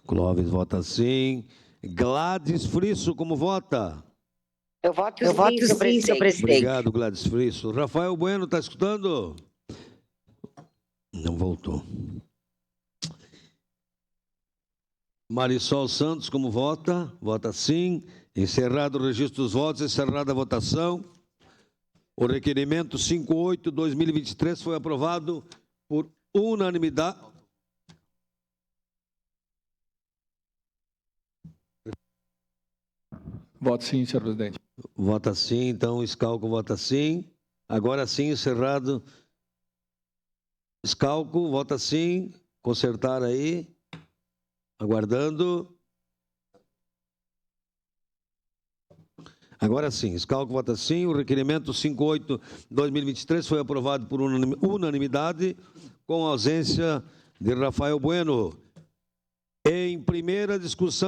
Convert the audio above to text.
Clóvis vota sim. Gladys Frisso, como vota? Eu voto sim, Senhor presidente. Obrigado, Gladys Frisso. Rafael Bueno, está escutando? Não voltou. Marisol Santos, como vota? Vota sim. Encerrado o registro dos votos, encerrada a votação. O requerimento 58/2023 foi aprovado por unanimidade. Voto sim, senhor presidente. Vota sim, então Schalco vota sim. Agora sim, encerrado. Schalco, vota sim. Consertar aí. Aguardando. Agora sim, Schalco vota sim. O requerimento 58/2023 foi aprovado por unanimidade, com a ausência de Rafael Bueno. Em primeira discussão.